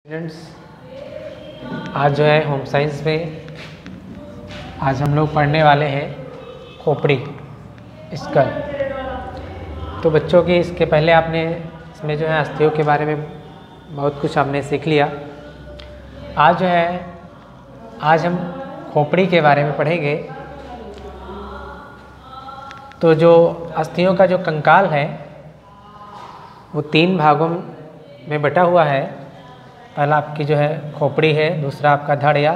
Students, आज जो है होम साइंस में आज हम लोग पढ़ने वाले हैं खोपड़ी स्कल। तो बच्चों की इसके पहले आपने इसमें जो है अस्थियों के बारे में बहुत कुछ आपने सीख लिया। आज हम खोपड़ी के बारे में पढ़ेंगे। तो जो अस्थियों का जो कंकाल है वो 3 भागों में बटा हुआ है। पहला आपकी जो है खोपड़ी है, दूसरा आपका धड़ या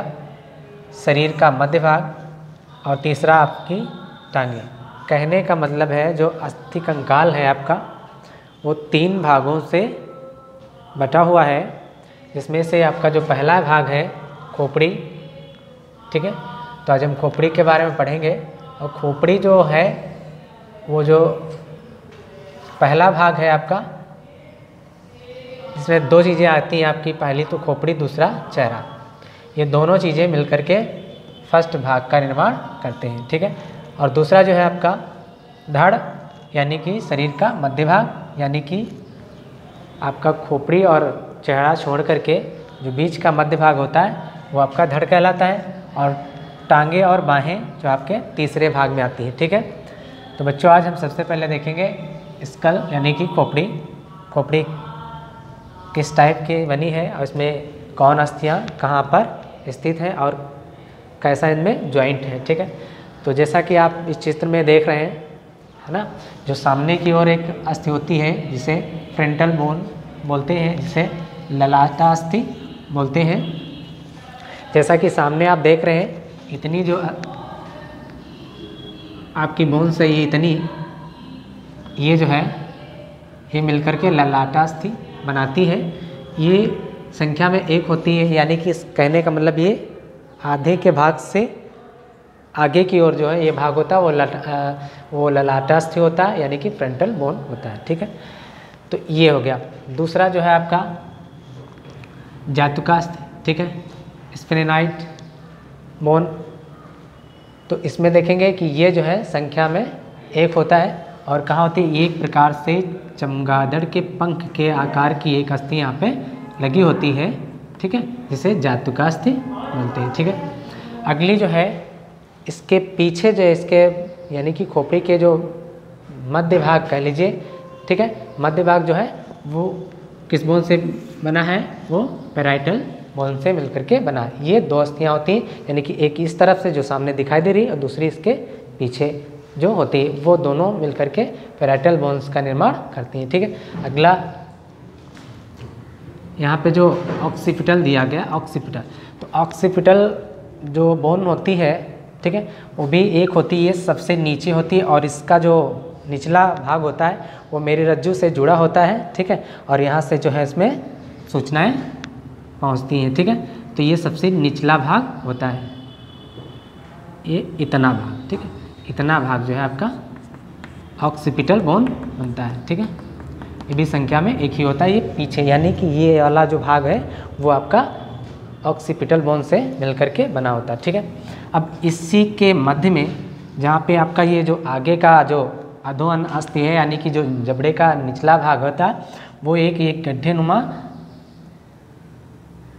शरीर का मध्य भाग और तीसरा आपकी टांगें। कहने का मतलब है जो अस्थि कंकाल है आपका वो 3 भागों से बटा हुआ है, जिसमें से आपका जो पहला भाग है खोपड़ी, ठीक है। तो आज हम खोपड़ी के बारे में पढ़ेंगे। और खोपड़ी जो है वो जो पहला भाग है आपका, इसमें 2 चीज़ें आती हैं आपकी, पहली तो खोपड़ी, दूसरा चेहरा। ये दोनों चीज़ें मिलकर के फर्स्ट भाग का निर्माण करते हैं, ठीक है। और दूसरा जो है आपका धड़ यानी कि शरीर का मध्य भाग, यानी कि आपका खोपड़ी और चेहरा छोड़ करके जो बीच का मध्य भाग होता है वो आपका धड़ कहलाता है। और टांगे और बाहें जो आपके तीसरे भाग में आती है, ठीक है। तो बच्चों आज हम सबसे पहले देखेंगे स्कल यानी कि खोपड़ी। खोपड़ी किस टाइप की बनी है और इसमें कौन अस्थियाँ कहाँ पर स्थित हैं और कैसा इनमें जॉइंट है, ठीक है। तो जैसा कि आप इस चित्र में देख रहे हैं, है ना, जो सामने की ओर एक अस्थि होती है जिसे फ्रंटल बोन बोलते हैं, जिसे ललाटास्थि बोलते हैं। जैसा कि सामने आप देख रहे हैं, इतनी जो आपकी बोन्स है ये इतनी, ये जो है ये मिलकर के ललाटास्थि बनाती है। ये संख्या में 1 होती है, यानी कि कहने का मतलब ये आधे के भाग से आगे की ओर जो है ये भाग होता है वो ललाटास्थि होता है, यानी कि फ्रंटल बोन होता है, ठीक है। तो ये हो गया। दूसरा जो है आपका जातुकास्थि, ठीक है, स्फेनेनाइट बोन। तो इसमें देखेंगे कि ये जो है संख्या में 1 होता है और कहाँ होती है, एक प्रकार से चमगादड़ के पंख के आकार की एक अस्थि यहाँ पे लगी होती है, ठीक है, जिसे जातुकास्थि बोलते हैं, ठीक है। अगली जो है इसके पीछे जो है इसके यानी कि खोपड़ी के जो मध्य भाग कह लीजिए, ठीक है, मध्य भाग जो है वो किस बोन से बना है, वो पैराइटल बोन से मिलकर के बना है। ये 2 अस्थियाँ होती हैं, यानी कि एक इस तरफ से जो सामने दिखाई दे रही है और दूसरी इसके पीछे जो होती है, वो दोनों मिलकर के पैराइटल बोन्स का निर्माण करती हैं, ठीक है। अगला यहाँ पे जो ऑक्सीपिटल दिया गया, ऑक्सीपिटल, तो ऑक्सीपिटल जो बोन होती है, ठीक है, वो भी एक होती है, सबसे नीचे होती है और इसका जो निचला भाग होता है वो मेरी रज्जु से जुड़ा होता है, ठीक है। और यहाँ से जो है इसमें सूचनाएं पहुँचती हैं, ठीक है। तो ये सबसे निचला भाग होता है, ये इतना भाग, ठीक है, इतना भाग जो है आपका ऑक्सीपिटल बोन बनता है, ठीक है। ये भी संख्या में 1 ही होता है। ये पीछे यानी कि ये वाला जो भाग है वो आपका ऑक्सीपिटल बोन से मिलकर के बना होता है, ठीक है। अब इसी के मध्य में जहाँ पे आपका ये जो आगे का जो अधोअन अस्थि है, यानी कि जो जबड़े का निचला भाग होता है, वो एक गड्ढे नुमा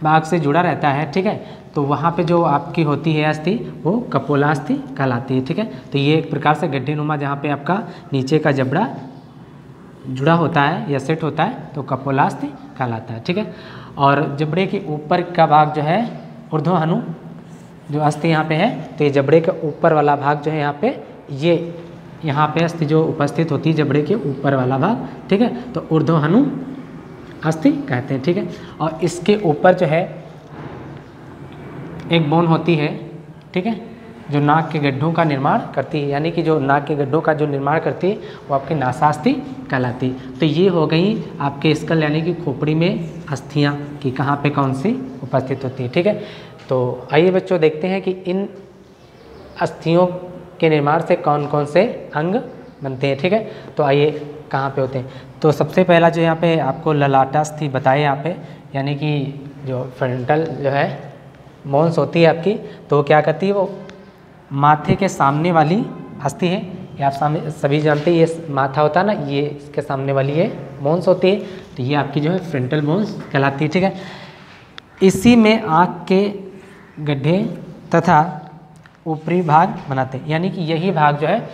भाग से जुड़ा रहता है, ठीक है। तो वहाँ पे जो आपकी होती है अस्थि वो कपोलास्थि कहलाती है, ठीक है। तो ये एक प्रकार से गड्ढे नुमा जहाँ पे आपका नीचे का जबड़ा जुड़ा होता है या सेट होता है तो कपोलास्थि कहलाता है, ठीक है। और जबड़े के ऊपर का भाग जो है ऊर्ध्वहनु जो अस्थि यहाँ पे है, तो ये जबड़े के ऊपर वाला भाग जो है यहाँ पे, ये यहाँ पे अस्थि जो उपस्थित होती है जबड़े के ऊपर वाला भाग, ठीक है, तो ऊर्ध्वहनु अस्थि कहते हैं, ठीक है। और इसके ऊपर जो है एक बोन होती है, ठीक है, जो नाक के गड्ढों का निर्माण करती है, यानी कि जो नाक के गड्ढों का जो निर्माण करती है वो आपकी नासास्थि कहलाती है। तो ये हो गई आपके स्कल यानी कि खोपड़ी में अस्थियाँ कि कहाँ पे कौन सी उपस्थित होती है, ठीक है। तो आइए बच्चों देखते हैं कि इन अस्थियों के निर्माण से कौन कौन से अंग बनते हैं, ठीक है। तो आइए कहाँ पे होते हैं। तो सबसे पहला जो यहाँ पे आपको ललाटास्थि बताए यहाँ पे, यानी कि जो फ्रंटल जो है बोन्स होती है आपकी, तो वो क्या करती है, वो माथे के सामने वाली अस्थि है। ये आप सामने सभी जानते हैं, ये माथा होता है ना, ये इसके सामने वाली ये बोन्स होती है, तो ये आपकी जो है फ्रंटल बोन्स कहलाती है, ठीक है। इसी में आँख के गड्ढे तथा ऊपरी भाग बनाते हैं, यानी कि यही भाग जो है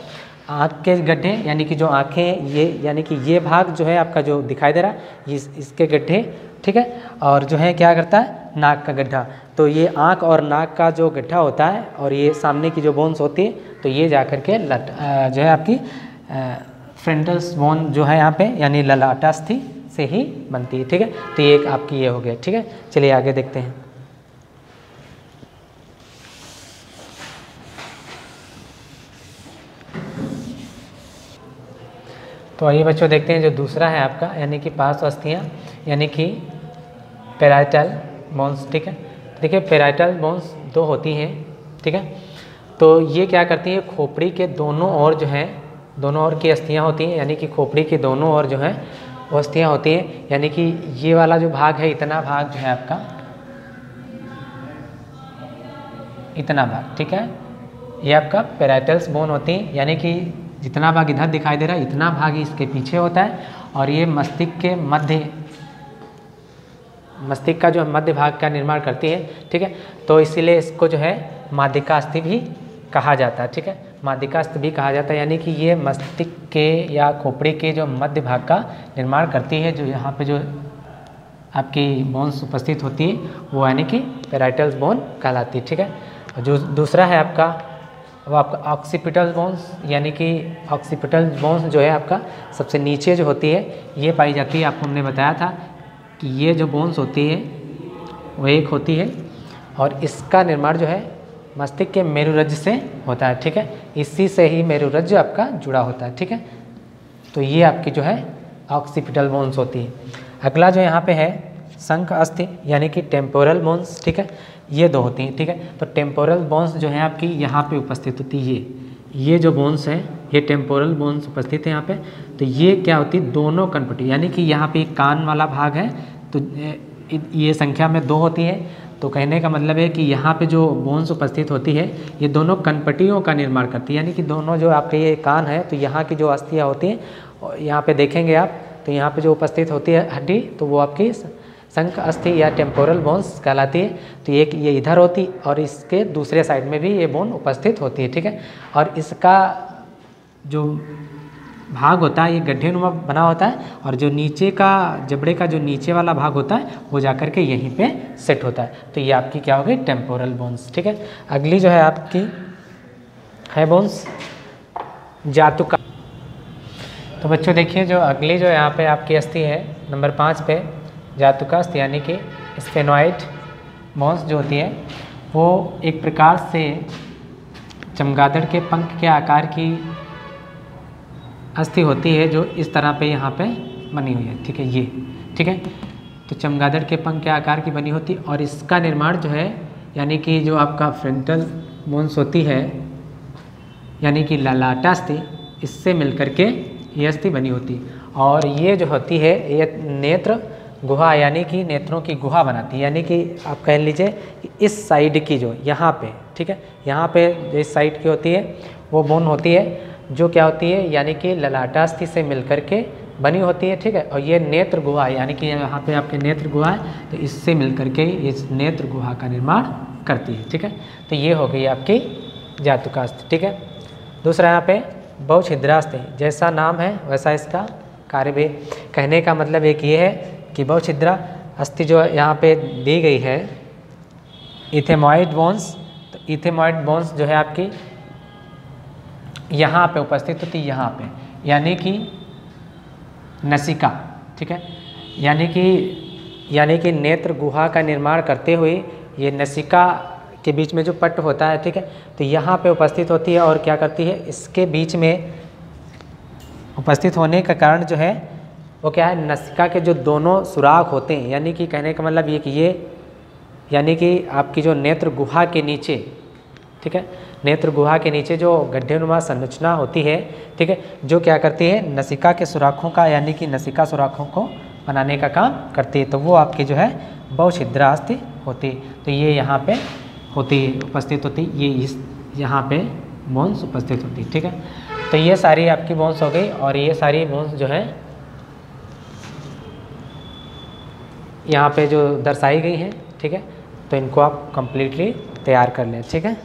आँख के गड्ढे, यानी कि जो आँखें ये, यानी कि ये भाग जो है आपका जो दिखाई दे रहा है इसके गड्ढे, ठीक है। और जो है क्या करता है, नाक का गड्ढा। तो ये आँख और नाक का जो गड्ढा होता है और ये सामने की जो बोन्स होती है, तो ये जा कर के जो है आपकी फ्रंटल्स बोन जो है यहाँ पे, यानी ललाटास्थि से ही बनती है, ठीक है। तो ये एक आपकी ये हो गया, ठीक है। चलिए आगे देखते हैं। तो आइए बच्चों देखते हैं जो दूसरा है आपका, यानी कि पार्श्व अस्थियाँ, यानी कि पैराइटल बोन्स, ठीक है। देखिए पैराइटल बोन्स दो होती हैं, ठीक है। तो ये क्या करती है, खोपड़ी के दोनों ओर जो है, दोनों ओर की अस्थियाँ होती हैं, यानी कि खोपड़ी के दोनों ओर जो है वो अस्थियाँ होती हैं, यानी कि ये वाला जो भाग है, इतना भाग जो है आपका, इतना भाग, ठीक है, ये आपका पैराइटल्स बोन होती है, यानी कि जितना भाग इधर दिखाई दे रहा है इतना भाग ही इसके पीछे होता है, और ये मस्तिष्क के मस्तिष्क का जो मध्य भाग का निर्माण करती है, ठीक है। तो इसीलिए इसको जो है माध्यिकास्थि भी कहा जाता है, ठीक है, माध्यिकास्थ भी कहा जाता है, यानी कि ये मस्तिष्क के या खोपड़ी के जो मध्य भाग का निर्माण करती है, जो यहाँ पे जो आपकी बोन्स उपस्थित होती है वो यानी कि पैराइटल्स बोन कहलाती है, ठीक है। जो दूसरा है आपका वो आपका ऑक्सीपिटल बोन्स, यानी कि ऑक्सीपिटल बोन्स जो है आपका सबसे नीचे जो होती है ये पाई जाती है। आपको हमने बताया था कि ये जो बोन्स होती है वो एक होती है और इसका निर्माण जो है मस्तिष्क के मेरुरज्ज से होता है, ठीक है। इसी से ही मेरुरज्ज आपका जुड़ा होता है, ठीक है। तो ये आपकी जो है ऑक्सीपिटल बोन्स होती है। अगला जो यहाँ पे है शंख अस्थि, यानी कि टेम्पोरल बोन्स, ठीक है, ये दो होती हैं, ठीक है। तो टेम्पोरल बोन्स जो है आपकी यहाँ पे उपस्थित होती है, ये जो बोन्स है ये टेम्पोरल बोन्स उपस्थित है यहाँ पे। तो ये क्या होती है, दोनों कनपटी, यानी कि यहाँ पे कान वाला भाग है, तो ये संख्या में दो होती है। तो कहने का मतलब है कि यहाँ पे जो बोन्स उपस्थित होती है ये दोनों कनपटियों का निर्माण करती है, यानी कि दोनों जो आपके ये कान है तो यहाँ की जो अस्थियाँ होती हैं, यहाँ पे देखेंगे आप, तो यहाँ पे जो उपस्थित होती है हड्डी, तो वो आपकी शंख अस्थि या टेम्पोरल बोन्स कहलाती है। तो एक ये इधर होती और इसके दूसरे साइड में भी ये बोन उपस्थित होती है, ठीक है। और इसका जो भाग होता है ये गड्ढेनुमा बना होता है, और जो नीचे का जबड़े का जो नीचे वाला भाग होता है वो जाकर के यहीं पे सेट होता है। तो ये आपकी क्या होगी, टेम्पोरल बोन्स, ठीक है। अगली जो है आपकी है बोन्स जातुका। तो बच्चों देखिए जो अगली जो यहाँ पे आपकी अस्थि है नंबर 5 पे जातुकास्थ, यानी कि स्फेनॉइड बोन्स जो होती है वो एक प्रकार से चमगादड़ के पंख के आकार की अस्थि होती है, जो इस तरह पे यहाँ पे बनी हुई है, ठीक है, ये, ठीक है। तो चमगादड़ के पंख के आकार की बनी होती, और इसका निर्माण जो है यानी कि जो आपका फ्रंटल बोन्स होती है यानी कि ललाटास्थि, इससे मिलकर के ये अस्थि बनी होती, और ये जो होती है ये नेत्र गुहा यानी कि नेत्रों की गुहा बनाती है, यानी कि आप कह लीजिए कि इस साइड की जो यहाँ पे, ठीक है, यहाँ पे इस साइड की होती है वो बोन होती है जो क्या होती है, यानी कि ललाटास्थि से मिलकर के बनी होती है, ठीक है। और ये नेत्र गुहा यानी कि यहाँ पे आपके नेत्र गुहा है, तो इससे मिलकर के इस नेत्र गुहा का निर्माण करती है, ठीक है। तो ये हो गई आपकी जातुकास्थ, ठीक है। दूसरा यहाँ पे बहुछिद्रास्थ, जैसा नाम है वैसा इसका कार्य भी। कहने का मतलब एक ये है कि बहुछिद्रा अस्थि जो यहाँ पे दी गई है इथेमॉइड बोन्स, तो इथेमॉइड बोन्स जो है आपकी यहाँ पे उपस्थित होती है, यहाँ पे, यानी कि नसिका, ठीक है, यानी कि नेत्र गुहा का निर्माण करते हुए ये नसिका के बीच में जो पट्ट होता है, ठीक है, तो यहाँ पे उपस्थित होती है, और क्या करती है, इसके बीच में उपस्थित होने का कारण जो है वो क्या है, नसिका के जो दोनों सुराख होते हैं, यानी कि कहने का मतलब ये कि ये यानी कि आपकी जो नेत्र गुहा के नीचे, ठीक है, नेत्र गुहा के नीचे जो गड्ढेनुमा संरचना होती है, ठीक है, जो क्या करती है, नसिका के सुराखों का यानी कि नसिका सुराखों को बनाने का काम करती है। तो वो आपकी जो है बहुछिद्रास्थ होती है। तो ये यहाँ पे होती है, उपस्थित होती, ये इस यहाँ पे बोन्स उपस्थित होती है, ठीक है। तो ये सारी आपकी बोन्स हो गई, और ये सारी बोन्स जो है यहाँ पे जो दर्शाई गई हैं, ठीक है, तो इनको आप कंप्लीटली तैयार कर लें, ठीक है।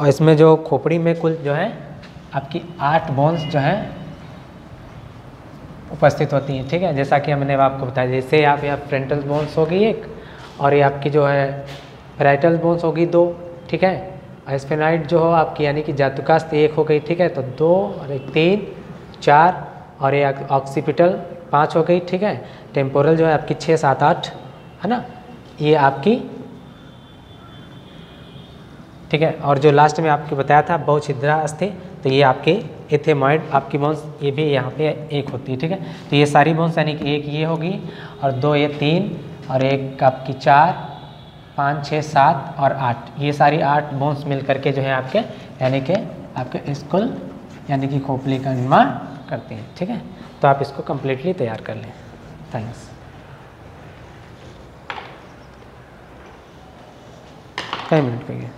और इसमें जो खोपड़ी में कुल जो है आपकी 8 बोन्स जो हैं उपस्थित होती हैं, ठीक है, जैसा कि हमने आपको बताया। जैसे आप यहाँ फ्रंटल बोन्स होगी एक, और ये आपकी जो है पैराइटल बोन्स होगी 2, ठीक है। और स्फेनाइड जो हो आपकी यानी कि जातुकास्थ 1 हो गई, ठीक है, तो 2 और 1 3 4, और ये ऑक्सीपिटल 5 हो गई, ठीक है। टेम्पोरल जो है आपकी 6 7 8 है ना, ये आपकी, ठीक है। और जो लास्ट में आपको बताया था बहुछिद्रा अस्थि, तो ये आपके एथेमॉइड आपकी बोन्स ये भी यहाँ पे 1 होती है, ठीक है। तो ये सारी बोन्स यानी कि 1 ये होगी, और 2 ये 3, और 1 आपकी 4 5 6 7 और 8, ये सारी 8 बोन्स मिल करके जो है आपके यानी कि आपके स्कुल यानी कि खोपड़ी का निर्माण करते हैं, ठीक है। तो आप इसको कम्प्लीटली तैयार कर लें। थैंक्स। कई मिनट पे गए।